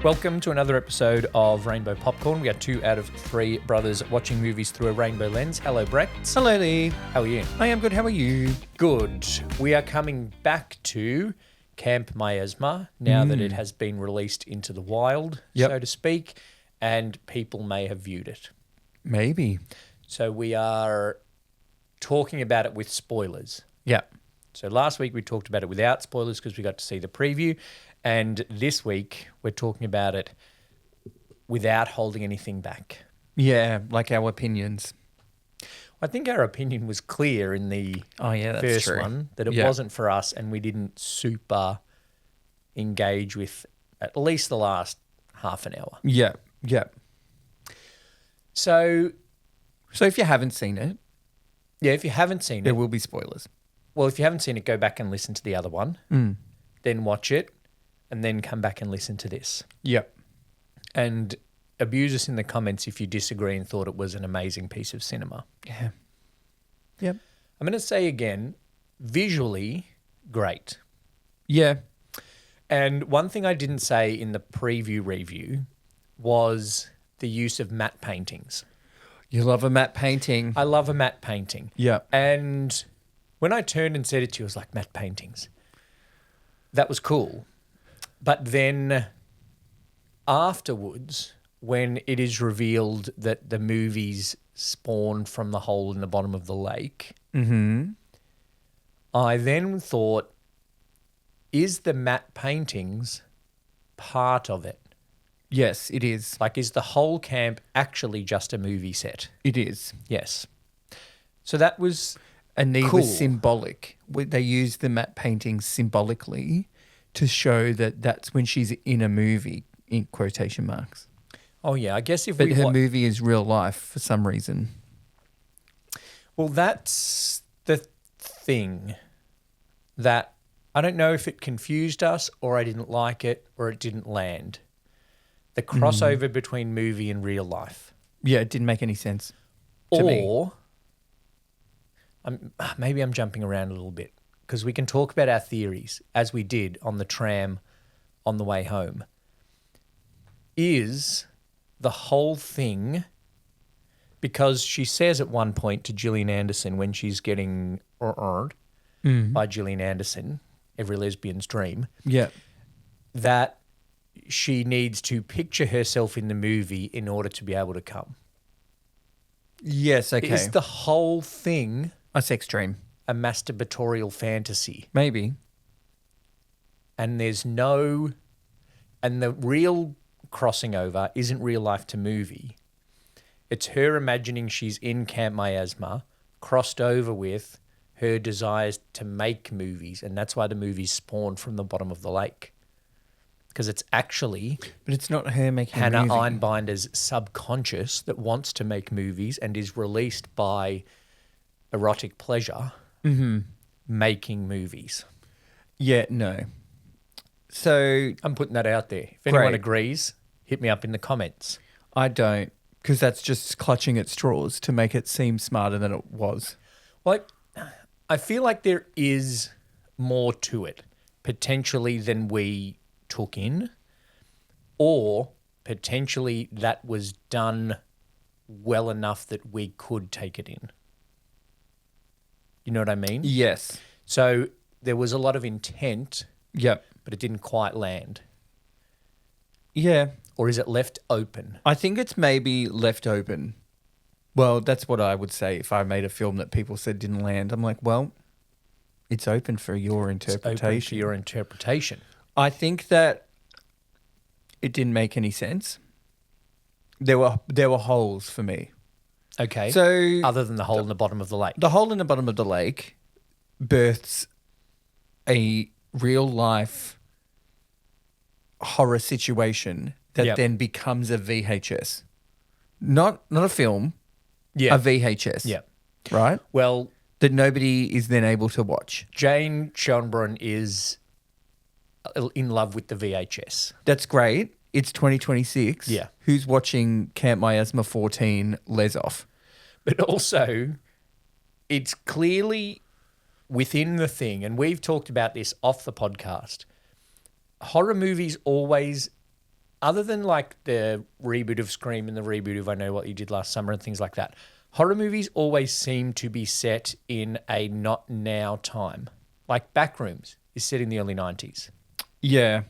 Welcome to another episode of Rainbow Popcorn. We are 2 out of 3 brothers watching movies through a rainbow lens. Hello, Brett. Hello, Lee. How are you? I am good. How are you? Good. We are coming back to Camp Miasma now that it has been released into the wild, so to speak, and people may have viewed it. Maybe. So we are talking about it with spoilers. Yeah. So last week we talked about it without spoilers because we got to see the preview. And this week we're talking about it without holding anything back. Yeah, like our opinions. I think our opinion was clear in the first one that it wasn't for us and we didn't super engage with at least the last half an hour. Yeah. So if you haven't seen it, if you haven't seen there it, will be spoilers. well, if you haven't seen it, go back and listen to the other one, then watch it, and then come back and listen to this. Yep. And abuse us in the comments if you disagree and thought it was an amazing piece of cinema. Yeah. Yep. I'm going to say again, visually, great. Yeah. And one thing I didn't say in the preview review was the use of matte paintings. You love a matte painting. I love a matte painting. Yeah. And when I turned and said it to you, I was like, matte paintings. That was cool. But then afterwards, when it is revealed that the movies spawned from the hole in the bottom of the lake, I then thought, is the matte paintings part of it? Yes, it is. Like, is the whole camp actually just a movie set? It is. Yes. So that was And they cool. were symbolic. They used the matte paintings symbolically to show that that's when she's in a movie, in quotation marks. Oh, yeah. I guess if But we... her movie is real life for some reason. Well, that's the thing that I don't know if it confused us or I didn't like it or it didn't land. The crossover between movie and real life. Yeah, it didn't make any sense to me. Or maybe I'm jumping around a little bit because we can talk about our theories as we did on the tram on the way home. Is the whole thing, because she says at one point to Gillian Anderson when she's getting by Gillian Anderson, every lesbian's dream, that she needs to picture herself in the movie in order to be able to come. Yes, okay. Is the whole thing A sex dream. a masturbatorial fantasy? Maybe. And the real crossing over isn't real life to movie. It's her imagining she's in Camp Miasma, crossed over with her desires to make movies, and that's why the movies spawned from the bottom of the lake. Because it's actually But it's not her making Hannah a movie. Einbinder's subconscious that wants to make movies and is released by erotic pleasure making movies. Yeah, no. So I'm putting that out there. If anyone Great. agrees, hit me up in the comments. I don't, because that's just clutching at straws to make it seem smarter than it was. Like, I feel like there is more to it, potentially, than we took in, or potentially that was done well enough that we could take it in. You know what I mean? Yes. So there was a lot of intent, Yep. but it didn't quite land. Yeah. Or is it left open? I think it's maybe left open. Well, that's what I would say if I made a film that people said didn't land. I'm like, well, it's open for your interpretation. It's open to your interpretation. I think that it didn't make any sense. There were holes for me. Okay. So other than the hole in the bottom of the lake. the hole in the bottom of the lake births a real life horror situation that then becomes a VHS. Not a film, Yeah. a VHS. Yeah. Right? Well, That nobody is then able to watch. Jane Schoenbrun is in love with the VHS. That's great. It's 2026. Yeah. Who's watching Camp Miasma 14 Les off? But also, it's clearly within the thing, and we've talked about this off the podcast, horror movies always other than like the reboot of Scream and the reboot of I Know What You Did Last Summer and things like that, horror movies always seem to be set in a not now time. Like Backrooms is set in the early 90s. Yeah.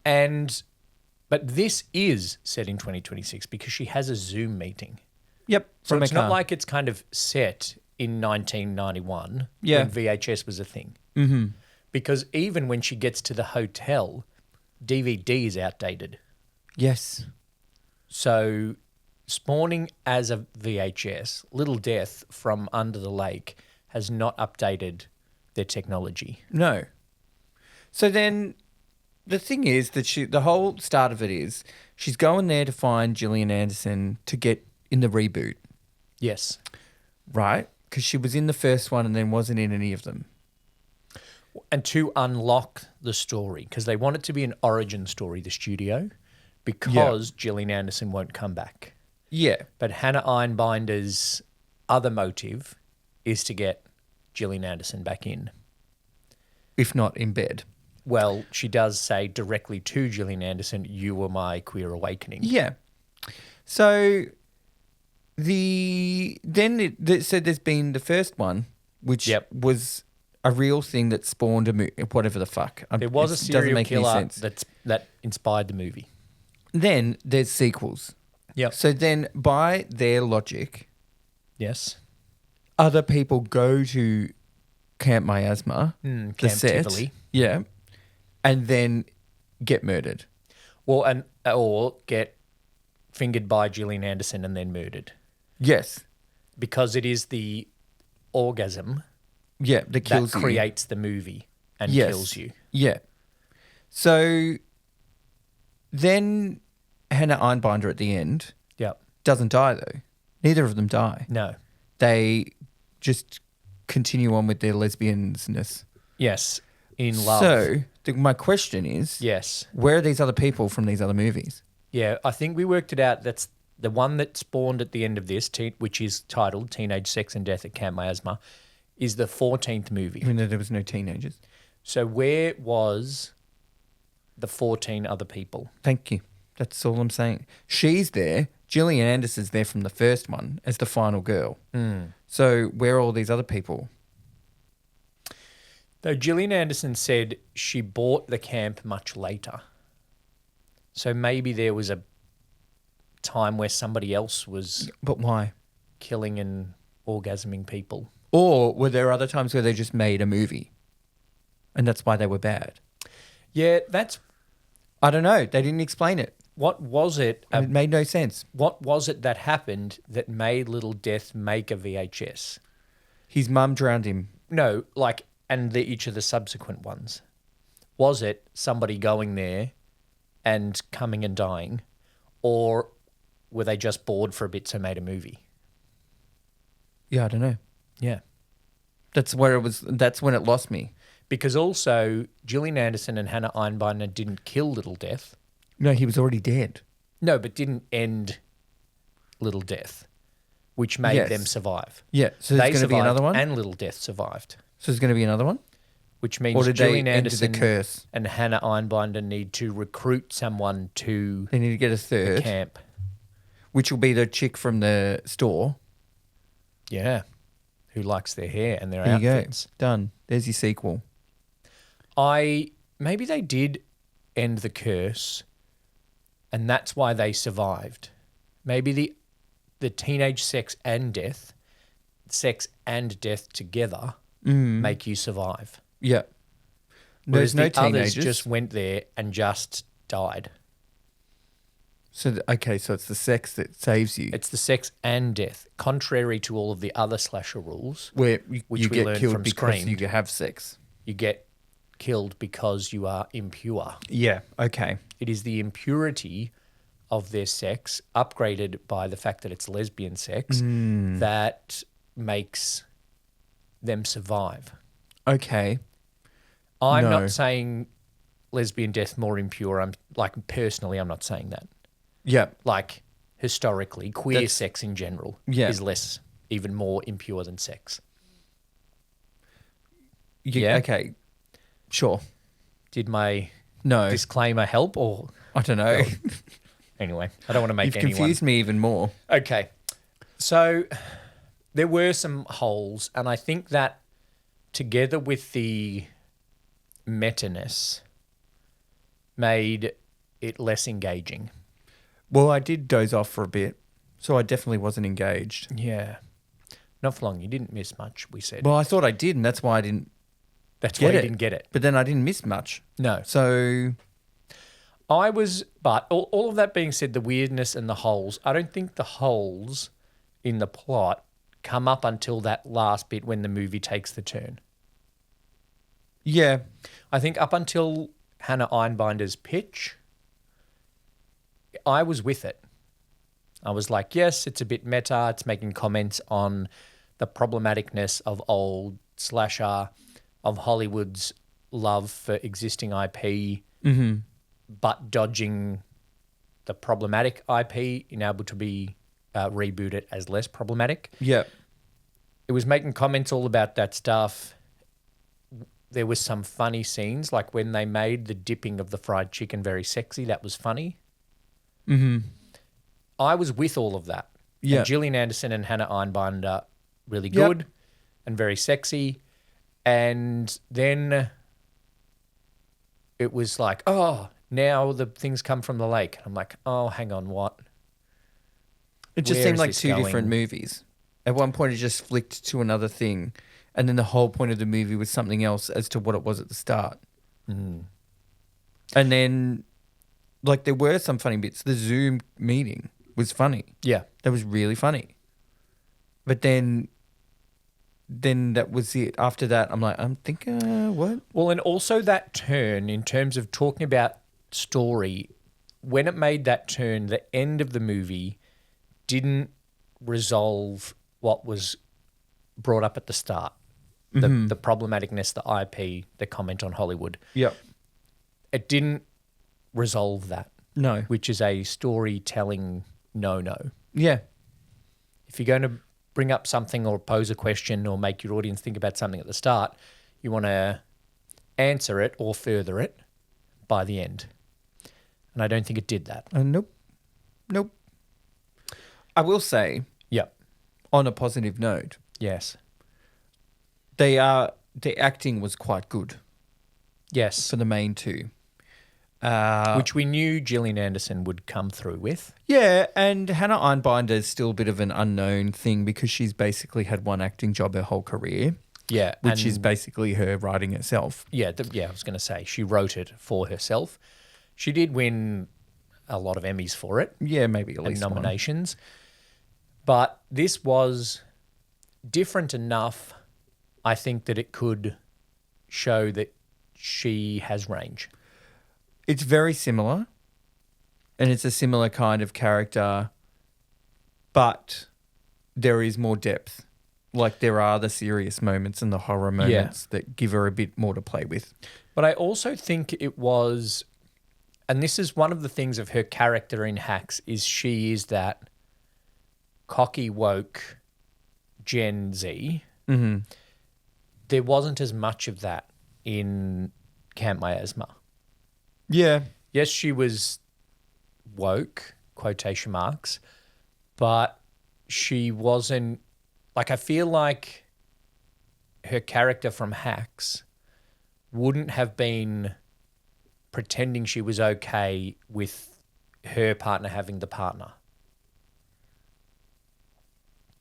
But this is set in 2026 because she has a Zoom meeting. Yep. So it's not like it's kind of set in 1991 when VHS was a thing. Mm-hmm. Because even when she gets to the hotel, DVD is outdated. Yes. So spawning as a VHS, Little Death from Under the Lake has not updated their technology. No. So then the thing is that the whole start of it is she's going there to find Gillian Anderson to get in the reboot. Yes. Right? Because she was in the first one and then wasn't in any of them. And to unlock the story, because they want it to be an origin story, the studio, because Gillian Anderson won't come back. Yeah. But Hannah Einbinder's other motive is to get Gillian Anderson back in. If not in bed. Well, she does say directly to Gillian Anderson, "You were my queer awakening." Yeah. So so there's been the first one, which was a real thing that spawned a movie, whatever the fuck. There was a serial killer that inspired the movie. Then there's sequels. Yep. So then by their logic, yes, other people go to Camp Miasma, the Camp set, Tivoli. yeah, and then get murdered. Well, or get fingered by Gillian Anderson and then murdered. Yes. Because it is the orgasm that kills that you. creates the movie and kills you. Yeah. So then Hannah Einbinder at the end doesn't die though. Neither of them die. No. They just continue on with their lesbiansness. Yes. In love. So my question is, yes, where are these other people from these other movies? Yeah, I think we worked it out. That's the one that spawned at the end of this, which is titled Teenage Sex and Death at Camp Miasma, is the 14th movie. Even though there was no teenagers. So where was the 14 other people? Thank you. That's all I'm saying. She's there. Gillian Anderson's there from the first one as the final girl. So where are all these other people? Though Gillian Anderson said she bought the camp much later. So maybe there was a time where somebody else was... But why? Killing and orgasming people. Or were there other times where they just made a movie and that's why they were bad? Yeah, that's... I don't know. They didn't explain it. What was it? It made no sense. What was it that happened that made Little Death make a VHS? His mum drowned him. No, and each of the subsequent ones. Was it somebody going there and coming and dying, or were they just bored for a bit so made a movie? Yeah, I don't know. Yeah. That's when it lost me. Because also Gillian Anderson and Hannah Einbinder didn't kill Little Death. No, he was already dead. No, but didn't end Little Death, which made them survive. Yeah, so there's going to be another one? And Little Death survived. So there's going to be another one? Which means or did Gillian they Anderson the curse? And Hannah Einbinder need to recruit someone to They need to get a third. Camp. Which will be the chick from the store. Yeah. Who likes their hair and their there outfits. You go. Done. There's your sequel. Maybe they did end the curse and that's why they survived. Maybe the teenage sex and death together make you survive. Yeah. Whereas There's no others teenagers. just went there and just died. So, so it's the sex that saves you. It's the sex and death, contrary to all of the other slasher rules. Where which you we get learned killed from because Scream. you have sex. You get killed because you are impure. Yeah, okay. It is the impurity of their sex, upgraded by the fact that it's lesbian sex, that makes them survive. Okay. I'm not saying lesbian death more impure. Personally, I'm not saying that. Yeah. Historically, queer sex in general is less, even more impure than sex. Yeah. Okay. Sure. Did my No. disclaimer help or I don't know. anyway? I don't want to make You've anyone confused me even more. Okay, so there were some holes, and I think that together with the meta-ness made it less engaging. Well, I did doze off for a bit, so I definitely wasn't engaged. Yeah. Not for long. You didn't miss much, we said. Well, I thought I did, and that's why I didn't That's why get you it. didn't get it. But then I didn't miss much. No. So, But all of that being said, the weirdness and the holes, I don't think the holes in the plot come up until that last bit when the movie takes the turn. yeah. I think up until Hannah Einbinder's pitch, I was with it. I was like, yes, it's a bit meta. It's making comments on the problematicness of old slasher, of Hollywood's love for existing IP, but dodging the problematic IP in able to be rebooted as less problematic. Yeah. It was making comments all about that stuff. There was some funny scenes, like when they made the dipping of the fried chicken very sexy. That was funny. I was with all of that. Yeah. And Gillian Anderson and Hannah Einbinder, really Yep. good and very sexy. And then it was like, oh, now the things come from the lake. I'm like, oh, hang on, what? It just Where seemed is like this two different going? movies. At one point, it just flicked to another thing. And then the whole point of the movie was something else as to what it was at the start. And then, like, there were some funny bits. The Zoom meeting was funny. Yeah. That was really funny. But then that was it. After that, I'm like, I'm thinking, what? Well, and also that turn in terms of talking about story, when it made that turn, the end of the movie didn't resolve what was brought up at the start. The problematicness, the IP, the comment on Hollywood. Yep. It didn't resolve that, No. which is a storytelling no-no. Yeah. If you're going to bring up something or pose a question or make your audience think about something at the start, you want to answer it or further it by the end. And I don't think it did that. Nope. Nope. I will say, Yep. on a positive note, Yes. the acting was quite good Yes. for the main two. Which we knew Gillian Anderson would come through with. Yeah, and Hannah Einbinder is still a bit of an unknown thing because she's basically had one acting job her whole career, Yeah. which and is basically her writing herself. Yeah, I was going to say, she wrote it for herself. She did win a lot of Emmys for it. Yeah, maybe at And least one. nominations. But this was different enough, I think, that it could show that she has range. It's very similar, and it's a similar kind of character, but there is more depth. Like there are the serious moments and the horror moments that give her a bit more to play with. But I also think it was, and this is one of the things of her character in Hacks, is she is that cocky, woke Gen Z. Mm-hmm. There wasn't as much of that in Camp Miasma. Yeah. Yes, she was woke, quotation marks, but she wasn't, like, I feel like her character from Hacks wouldn't have been pretending she was okay with her partner having the partner.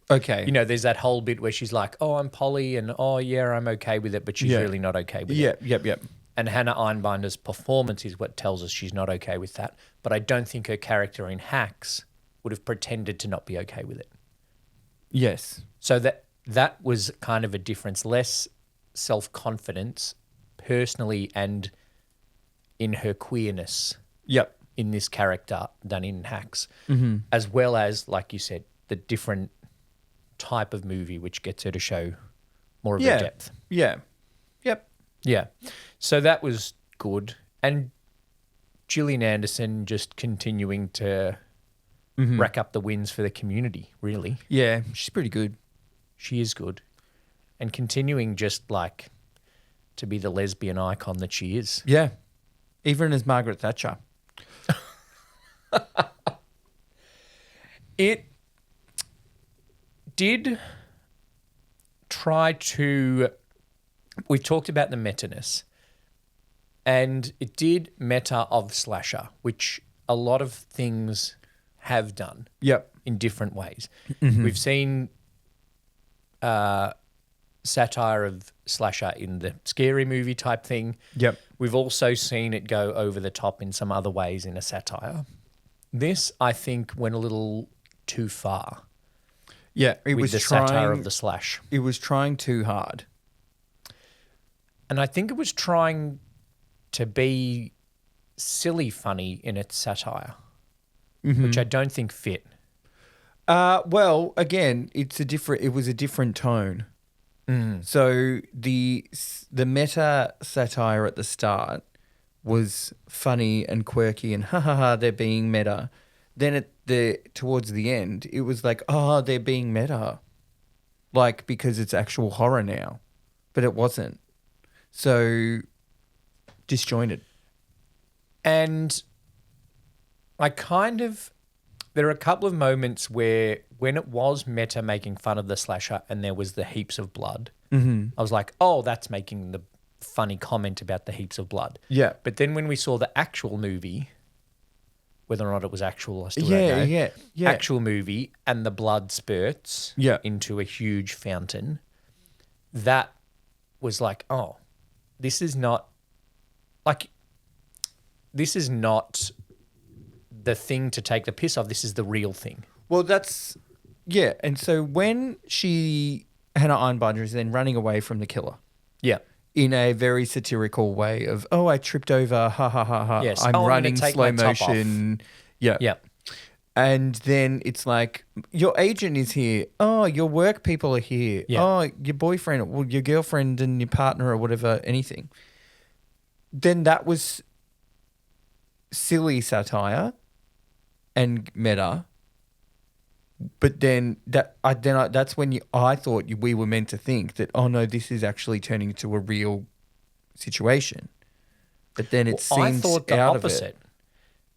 Okay. You know, there's that whole bit where she's like, oh, I'm poly, and oh, yeah, I'm okay with it, but she's Yeah. really not okay with Yeah, it. yep. And Hannah Einbinder's performance is what tells us she's not okay with that. But I don't think her character in Hacks would have pretended to not be okay with it. Yes. So that was kind of a difference, less self-confidence personally and in her queerness Yep. in this character than in Hacks, Mm-hmm. as well as, like you said, the different type of movie which gets her to show more of her depth. Yeah. Yep. Yeah. So that was good. And Gillian Anderson just continuing to rack up the wins for the community, really. Yeah, she's pretty good. She is good. And continuing just like to be the lesbian icon that she is. Yeah. Even as Margaret Thatcher. It did try to... We've talked about the meta-ness. And it did meta of slasher, which a lot of things have done in different ways. We've seen satire of slasher in the scary movie type thing. Yep. We've also seen it go over the top in some other ways in a satire. This, I think, went a little too far. Yeah, it with was the satire of the slash. It was trying too hard. And I think it was trying to be silly funny in its satire, which I don't think fit. Well, again, it was a different tone. So the meta satire at the start was funny and quirky and ha ha ha, they're being meta. Then towards the end, it was like, oh, they're being meta, like because it's actual horror now, but it wasn't. So disjointed. And there are a couple of moments where when it was meta making fun of the slasher and there was the heaps of blood, I was like, oh, that's making the funny comment about the heaps of blood. Yeah. But then when we saw the actual movie, whether or not it was actual, I still don't know. Yeah. Actual movie and the blood spurts into a huge fountain, that was like, oh, this is not the thing to take the piss of. This is the real thing. Well, and so when Hannah Einbinder is then running away from the killer. Yeah. In a very satirical way of, oh, I tripped over, ha, ha, ha, ha. Yes. I'm running slow motion. Yeah. Yeah. And then it's like, your agent is here. Oh, your work people are here. Yeah. Oh, your boyfriend, or your girlfriend and your partner or whatever, anything. Then that was silly satire and meta. But then that's when I thought we were meant to think that, oh no, this is actually turning into a real situation. But then it seems I thought the out opposite. of it.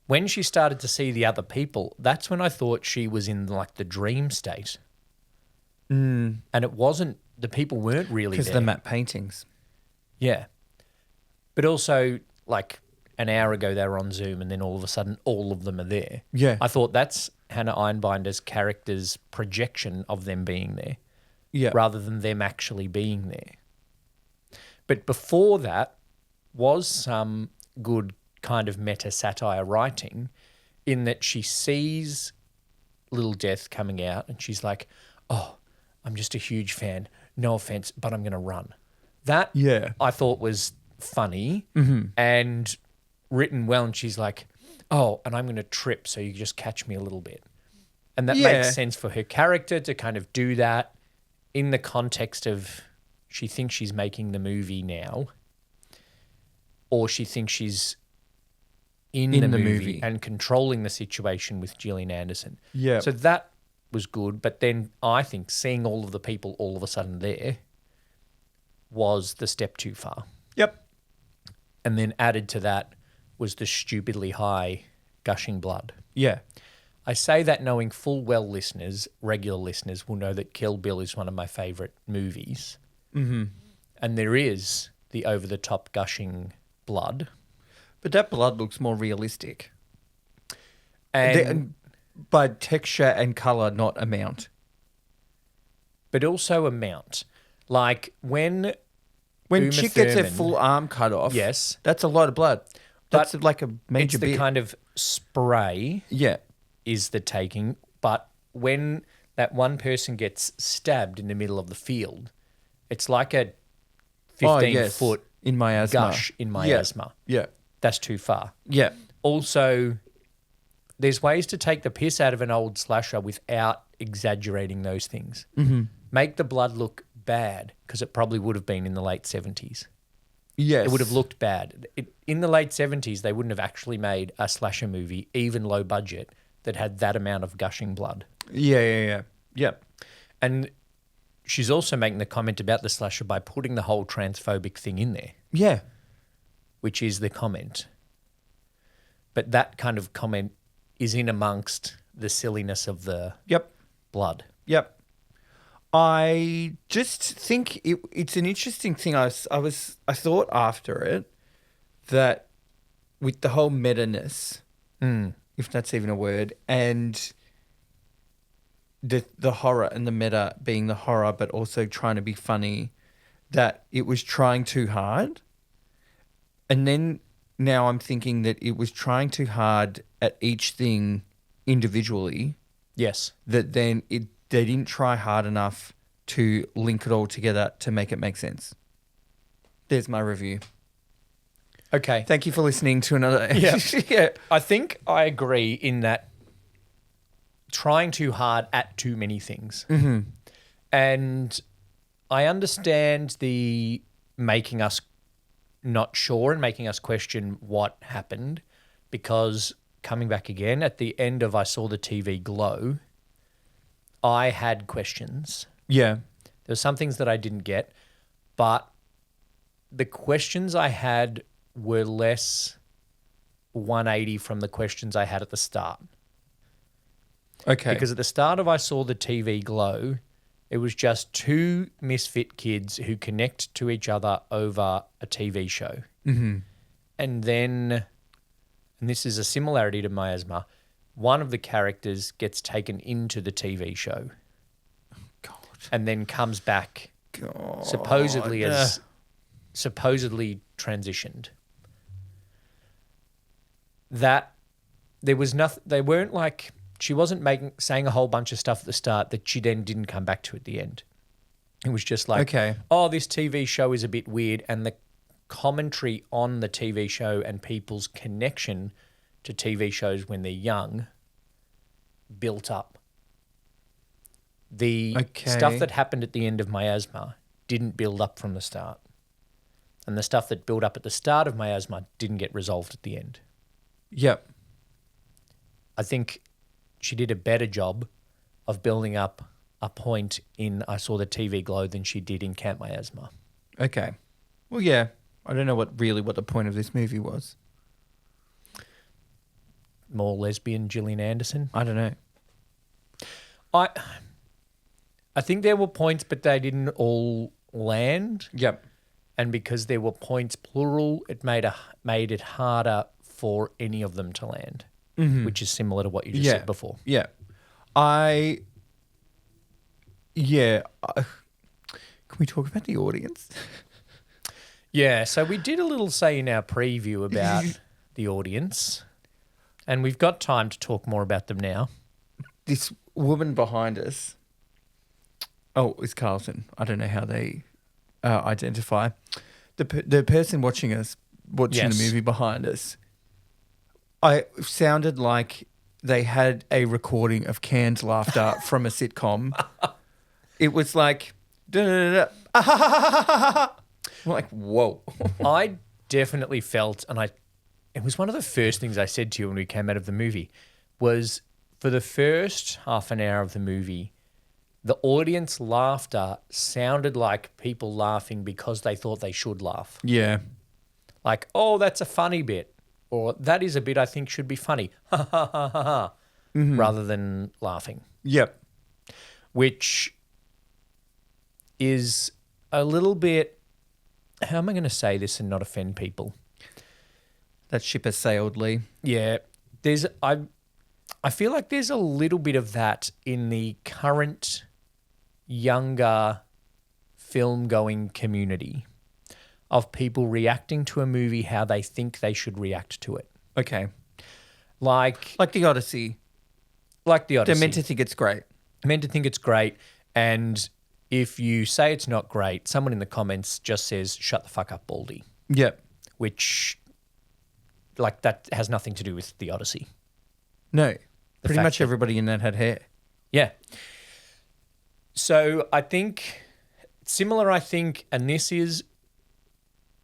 When she started to see the other people, that's when I thought she was in like the dream state. And it wasn't, the people weren't really there. Because the matte paintings. Yeah. But also, like an hour ago they were on Zoom and then all of a sudden all of them are there. Yeah. I thought that's Hannah Einbinder's character's projection of them being there. Yeah. Rather than them actually being there. But before that was some good kind of meta-satire writing in that she sees Little Death coming out and she's like, oh, I'm just a huge fan. No offense, but I'm going to run. That I thought was funny and written well. And she's like, oh, and I'm going to trip, so you just catch me a little bit. And that makes sense for her character to kind of do that in the context of she thinks she's making the movie now, or she thinks she's in the movie and controlling the situation with Gillian Anderson. Yeah. So that was good. But then I think seeing all of the people all of a sudden there was the step too far. Yep. And then added to that was the stupidly high gushing blood. Yeah. I say that knowing full well regular listeners will know that Kill Bill is one of my favourite movies. Mm-hmm. And there is the over-the-top gushing blood. But that blood looks more realistic. And by texture and colour, not amount. But also amount. Like when Uma chick gets her Thurman, full arm cut off, yes, that's a lot of blood. That's like a major it's the bit. kind of spray is the taking. But when that one person gets stabbed in the middle of the field, it's like a 15-foot in miasma. gush in miasma. Yeah. That's too far. Yeah. Also, there's ways to take the piss out of an old slasher without exaggerating those things. Mm-hmm. Make the blood look bad, because it probably would have been in the late 70s. Yes. It would have looked bad. In the late 70s, they wouldn't have actually made a slasher movie, even low budget, that had that amount of gushing blood. Yeah. And she's also making the comment about the slasher by putting the whole transphobic thing in there. Yeah. Which is the comment. But that kind of comment is in amongst the silliness of the Yep. blood. Yep. I just think it's an interesting thing. I thought after it that with the whole meta-ness, if that's even a word, and the horror and the meta being the horror, but also trying to be funny, that it was trying too hard. And then now I'm thinking that it was trying too hard at each thing individually. Yes. That then they didn't try hard enough to link it all together to make it make sense. There's my review. Okay. Thank you for listening to another. Yeah. I think I agree in that trying too hard at too many things. Mm-hmm. And I understand the making us not sure and making us question what happened, because coming back again at the end of I Saw the TV Glow, I had questions. Yeah. There were some things that I didn't get, but the questions I had were less 180 from the questions I had at the start. Okay. Because at the start of I Saw the TV Glow, it was just two misfit kids who connect to each other over a TV show. Mm-hmm. And then, and this is a similarity to Miasma, one of the characters gets taken into the TV show. God. And then comes back God. supposedly transitioned. That there was nothing, they weren't like, she wasn't saying a whole bunch of stuff at the start that she then didn't come back to at the end. It was just like, okay, oh, this TV show is a bit weird, and the commentary on the TV show and people's connection to TV shows when they're young built up. The stuff that happened at the end of Miasma didn't build up from the start. And the stuff that built up at the start of Miasma didn't get resolved at the end. Yep. I think she did a better job of building up a point in I Saw the TV Glow than she did in Camp Miasma. Okay. Well, yeah. I don't know what the point of this movie was. More lesbian Gillian Anderson. I don't know. I think there were points, but they didn't all land. Yep. And because there were points plural, it made it harder for any of them to land, which is similar to what you just said before. Yeah. Can we talk about the audience? Yeah, so we did a little say in our preview about the audience, and we've got time to talk more about them now. This woman behind us, it's Carlton. I don't know how they identify. The person watching the movie behind us, I sounded like they had a recording of canned laughter from a sitcom. It was like, I'm like, whoa. I definitely felt, and it was one of the first things I said to you when we came out of the movie, was for the first half an hour of the movie, the audience laughter sounded like people laughing because they thought they should laugh. Yeah. Like, oh, that's a funny bit. Or that is a bit I think should be funny. Ha, ha, ha, ha, ha. Rather than laughing. Yep. Which is a little bit, how am I going to say this and not offend people? That ship has sailed, Lee. Yeah. I feel like there's a little bit of that in the current younger film-going community of people reacting to a movie how they think they should react to it. Okay. Like the Odyssey. Like the Odyssey. They're meant to think it's great. And if you say it's not great, someone in the comments just says, shut the fuck up, Baldy. Yep. Which, like, that has nothing to do with the Odyssey. No. Pretty much everybody in that had hair. Yeah. So I think, and this is,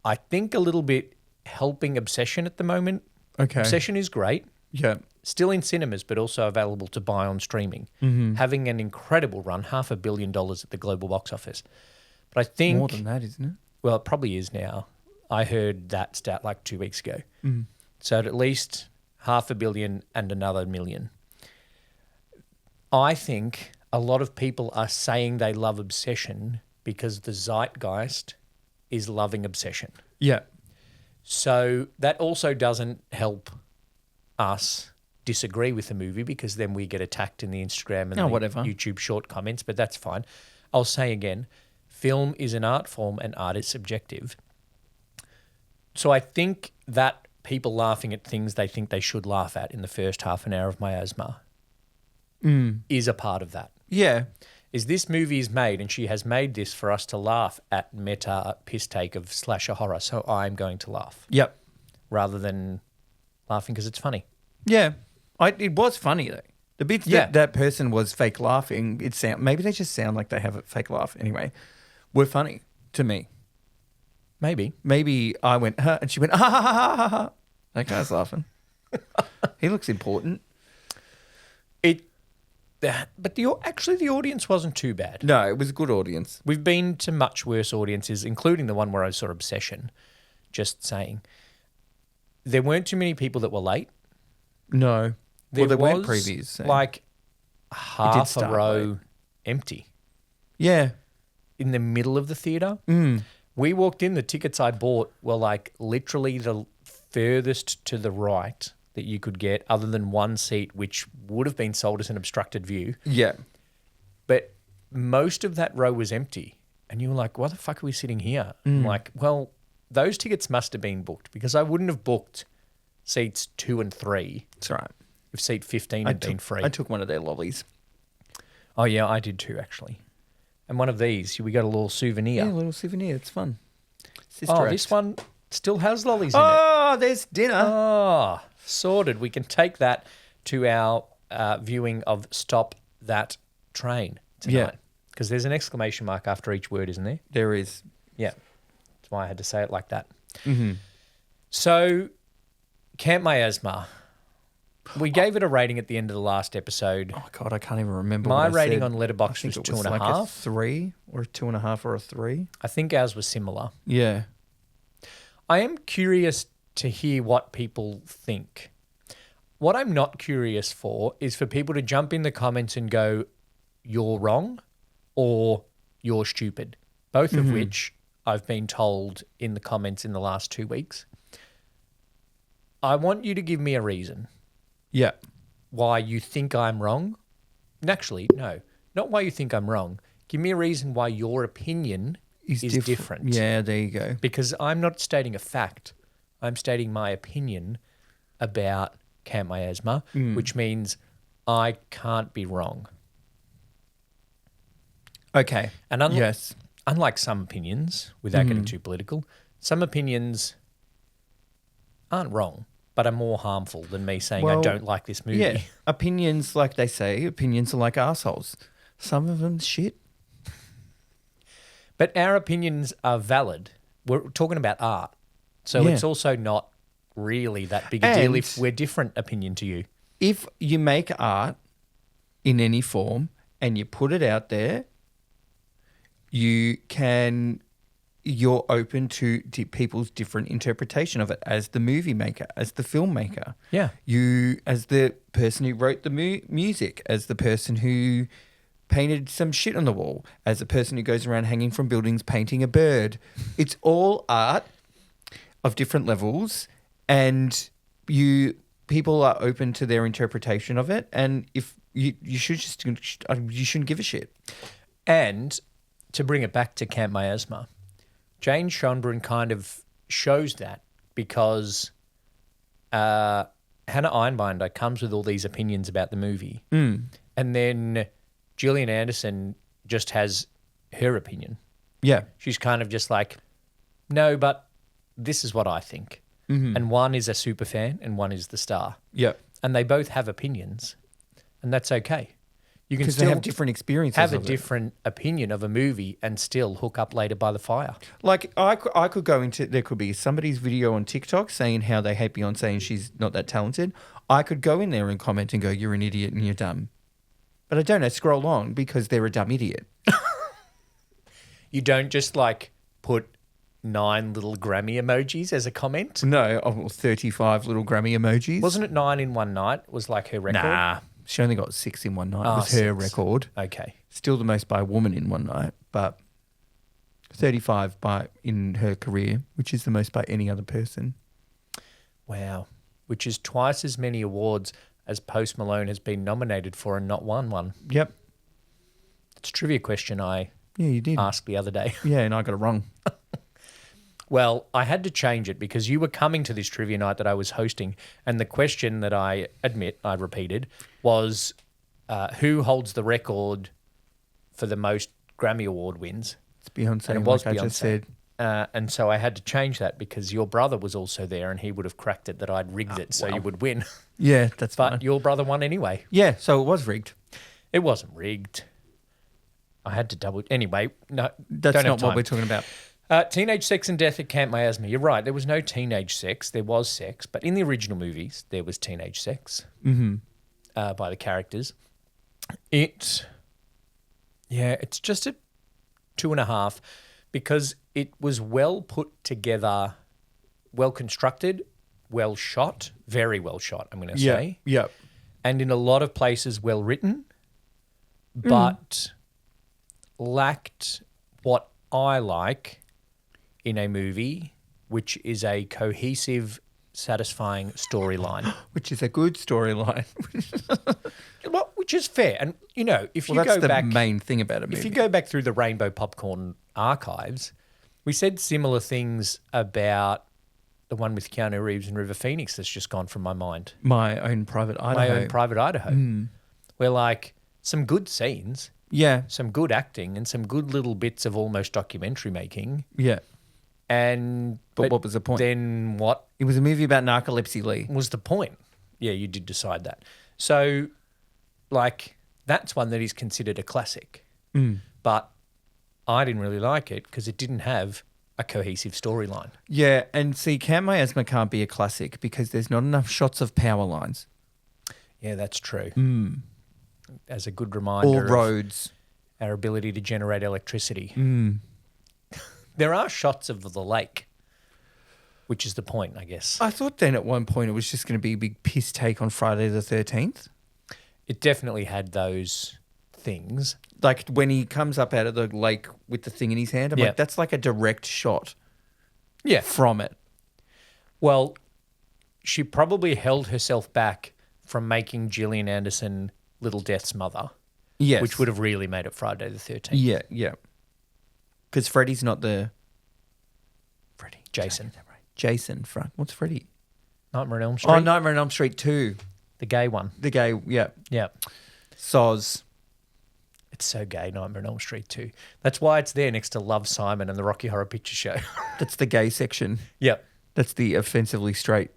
I think, a little bit helping Obsession at the moment. Okay. Obsession is great. Yeah. Still in cinemas, but also available to buy on streaming. Mm-hmm. Having an incredible run, $500 million at the global box office. But I think... More than that, isn't it? Well, it probably is now. I heard that stat like 2 weeks ago. Mm. So at least 500 million, and another million. I think a lot of people are saying they love Obsession because the zeitgeist is loving Obsession. Yeah. So that also doesn't help us disagree with the movie because then we get attacked in the Instagram and whatever. YouTube short comments, but that's fine. I'll say again, film is an art form and art is subjective. So I think that people laughing at things they think they should laugh at in the first half an hour of Miasma is a part of that. Yeah. Is this movie is made and she has made this for us to laugh at meta piss take of slasher horror, so I'm going to laugh. Yep. Rather than laughing because it's funny. Yeah. It was funny though. The bits that person was fake laughing, maybe they just sound like they have a fake laugh anyway, were funny to me. Maybe. Maybe I went, huh, and she went, ha, ha, ha, ha, ha, ha. That guy's laughing. He looks important. But the audience wasn't too bad. No, it was a good audience. We've been to much worse audiences, including the one where I saw Obsession, just saying. There weren't too many people that were late. No. There weren't previews. So. Like half a row empty. Yeah. In the middle of the theatre. We walked in, the tickets I bought were like literally the furthest to the right that you could get other than one seat, which would have been sold as an obstructed view. Yeah. But most of that row was empty. And you were like, why the fuck are we sitting here? I'm like, well, those tickets must have been booked because I wouldn't have booked seats 2 and 3. That's right. If seat 15 had been free. I took one of their lollies. Oh, yeah, I did too, actually. And one of these, we got a little souvenir. Yeah, a little souvenir. It's fun. This one still has lollies in it. Oh, there's dinner. Oh, sorted. We can take that to our viewing of Stop That Train tonight. Yeah. Because there's an exclamation mark after each word, isn't there? There is. Yeah. That's why I had to say it like that. Mm-hmm. So, Camp Miasma. We gave it a rating at the end of the last episode. Oh, God, I can't even remember My what I rating said. on Letterboxd was 2.5. Like a 3 or a 2.5 or a 3. I think ours was similar. Yeah. I am curious to hear what people think. What I'm not curious for is for people to jump in the comments and go, you're wrong or you're stupid, both of which I've been told in the comments in the last 2 weeks. I want you to give me a reason. Yeah. Why you think I'm wrong. Actually, no, not why you think I'm wrong. Give me a reason why your opinion is different. Yeah, there you go. Because I'm not stating a fact. I'm stating my opinion about Camp Miasma, which means I can't be wrong. Okay. And unlike some opinions, without getting too political, some opinions aren't wrong, but are more harmful than me saying I don't like this movie. Yeah. Opinions, like they say, opinions are like assholes. Some of them shit. But our opinions are valid. We're talking about art. So it's also not really that big a deal if we're different opinion to you. If you make art in any form and you put it out there, you're open to people's different interpretation of it as the movie maker, as the filmmaker. Yeah. You, as the person who wrote the music, as the person who painted some shit on the wall, as the person who goes around hanging from buildings painting a bird. It's all art of different levels, and people are open to their interpretation of it, and if you shouldn't give a shit. And to bring it back to Camp Miasma, Jane Schoenbrun kind of shows that because Hannah Einbinder comes with all these opinions about the movie, and then Gillian Anderson just has her opinion. Yeah. She's kind of just like, no, but this is what I think. And one is a super fan and one is the star. Yeah. And they both have opinions, and that's okay. You can still they have different experiences. Have a different opinion of a movie and still hook up later by the fire. Like I could go into, there could be somebody's video on TikTok saying how they hate Beyonce and she's not that talented. I could go in there and comment and go, you're an idiot and you're dumb. But I don't. I scroll on because they're a dumb idiot. You don't just like put 9 little Grammy emojis as a comment? No, 35 little Grammy emojis. Wasn't it 9 in one night? Was like her record? Nah, she only got 6 in one night. Oh, It was her 6. record. Okay. Still the most by a woman in one night, but 35 in her career, which is the most by any other person. Wow. Which is twice as many awards as Post Malone has been nominated for and not won one. Yep. It's a trivia question I you did. asked the other day. Yeah, and I got it wrong. Well, I had to change it because you were coming to this trivia night that I was hosting, and the question that I admit I repeated was who holds the record for the most Grammy Award wins? It's Beyonce, And it was like Beyonce. I just said. And so I had to change that because your brother was also there and he would have cracked it that I'd rigged it so you would win. Yeah, that's But fine. your brother won anyway. Yeah, so it was rigged. It wasn't rigged. I had to double... Anyway, no. That's don't have not what time. we're talking about. Teenage sex and death at Camp Miasma. You're right. There was no teenage sex. There was sex. But in the original movies, there was teenage sex by the characters. It's just a 2.5 because it was well put together, well constructed, well shot, very well shot, I'm going to say. Yeah. And in a lot of places, well written, but lacked what I like in a movie, which is a cohesive, satisfying storyline. Which is a good storyline. Well, which is fair. And, you know, if you Well, that's go the back... main thing about a movie. If you go back through the Rainbow Popcorn archives, we said similar things about the one with Keanu Reeves and River Phoenix that's just gone from my mind. My Own Private Idaho. My Own Private Idaho. Where, like, some good scenes, Yeah, some good acting, and some good little bits of almost documentary making. yeah. But what was the point? Then what It was a movie about narcolepsy, Lee. was the point? Yeah, you did decide that. So, like, that's one that is considered a classic. But I didn't really like it because it didn't have a cohesive storyline. Yeah, and see, Camp Miasma can't be a classic because there's not enough shots of power lines. Yeah, that's true. As a good reminder Or roads. of our ability to generate electricity. There are shots of the lake, which is the point, I guess. I thought then at one point it was just going to be a big piss take on Friday the 13th. It definitely had those things. Like when he comes up out of the lake with the thing in his hand, I'm Yeah. like, that's like a direct shot Yeah. from it. Well, she probably held herself back from making Gillian Anderson Little Death's mother, Yes. which would have really made it Friday the 13th. Yeah, yeah. Because Freddy's not the... Freddy. Jason. Jason. What's Freddy? Nightmare on Elm Street. Oh, Nightmare on Elm Street 2. The gay one. The gay, yeah. Yeah. Soz. It's so gay, Nightmare on Elm Street too. That's why it's there next to Love, Simon and the Rocky Horror Picture Show. That's the gay section. Yep. That's the offensively straight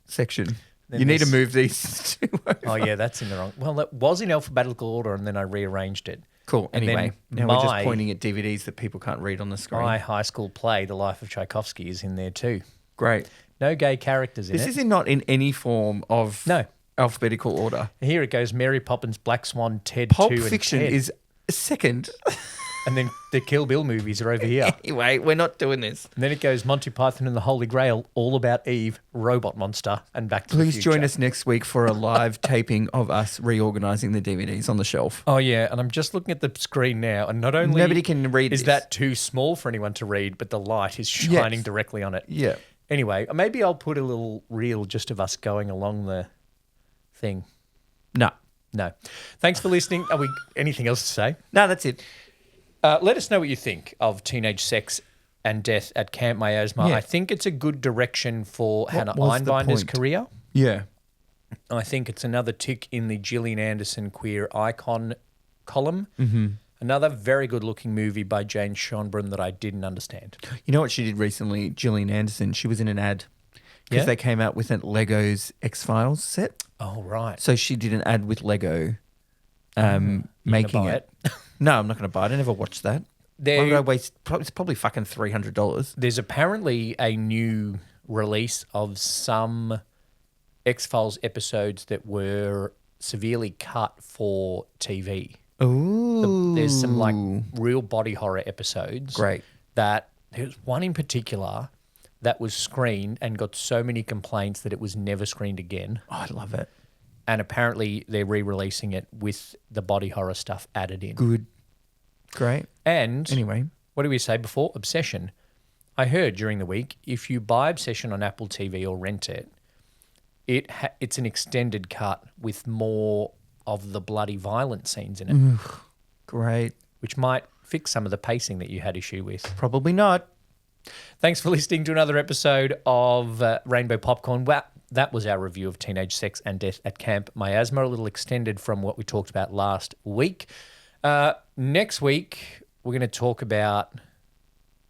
section. Then You need to there's- move these two over. Oh, yeah, that's in the wrong... Well, that was in alphabetical order and then I rearranged it. Cool. And Anyway, then now we're just my- pointing at DVDs that people can't read on the screen. My high school play, The Life of Tchaikovsky, is in there too. Great. No gay characters in This it. is not in any form of No. alphabetical order. Here it goes, Mary Poppins, Black Swan, Ted Pulp 2 Fiction and Ted. is second. And then the Kill Bill movies are over here. Anyway, we're not doing this. And then it goes Monty Python and the Holy Grail, All About Eve, Robot Monster, and Back to the Please Future. join us next week for a live taping of us reorganizing the DVDs on the shelf. Oh, yeah, and I'm just looking at the screen now, and not only Nobody can read is this. that too small for anyone to read, but the light is shining directly on it. Yeah. Anyway, maybe I'll put a little reel just of us going along the thing. No. No. Thanks for listening. Are we anything else to say? No, that's it. Let us know what you think of Teenage Sex and Death at Camp Miasma. Yeah. I think it's a good direction for Hannah was the Einbinder's point? career. Yeah. I think it's another tick in the Gillian Anderson queer icon column. Mm-hmm. Another very good-looking movie by Jane Schoenbrun that I didn't understand. You know what she did recently, Gillian Anderson? She was in an ad because Yeah? they came out with a Lego's X-Files set. Oh, right. So she did an ad with Lego You making gonna buy it. No, I'm not going to buy it. I never watched that. There- Why would I waste? It's probably fucking $300. There's apparently a new release of some X-Files episodes that were severely cut for TV. Ooh. There's some like real body horror episodes Great. that There's one in particular that was screened and got so many complaints that it was never screened again. Oh, I love it. And apparently they're re-releasing it with the body horror stuff added in. Good. Great. And Anyway. what did we say before? Obsession. I heard during the week, if you buy Obsession on Apple TV or rent it, it's an extended cut with more of the bloody violent scenes in it. Great. Which might fix some of the pacing that you had issue with. Probably not. Thanks for listening to another episode of Rainbow Popcorn. Well, that was our review of Teenage Sex and Death at Camp Miasma, a little extended from what we talked about last week. Next week, we're going to talk about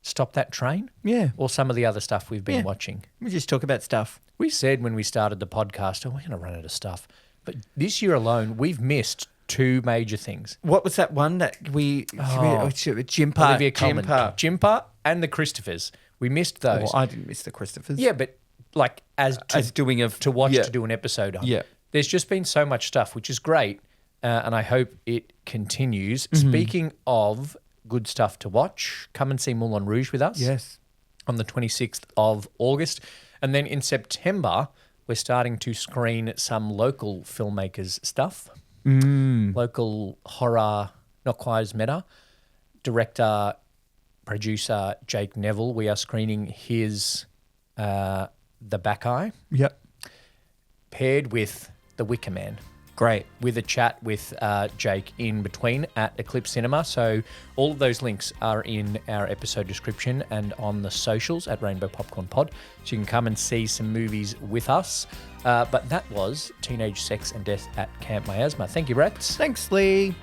Stop That Train. Yeah. Or some of the other stuff we've been watching. We just talk about stuff. We said when we started the podcast, we're going to run out of stuff. But this year alone, we've missed two major things. What was that one that Jimpa? Olivia Colman. Jimpa and the Christophers. We missed those. Well, I didn't miss the Christophers. Yeah, but like as doing a to watch to do an episode on. Yeah. There's just been so much stuff, which is great, and I hope it continues. Speaking of good stuff to watch, come and see Moulin Rouge with us. Yes. On the 26th of August. And then in September, we're starting to screen some local filmmakers' stuff. Local horror, not quite as meta. Director, producer Jake Neville. We are screening his The Back Eye. Yep. Paired with The Wicker Man. Great. With a chat with Jake in between at Eclipse Cinema. So all of those links are in our episode description and on the socials at Rainbow Popcorn Pod. So you can come and see some movies with us. But that was Teenage Sex and Death at Camp Miasma. Thank you, Rats. Thanks, Lee.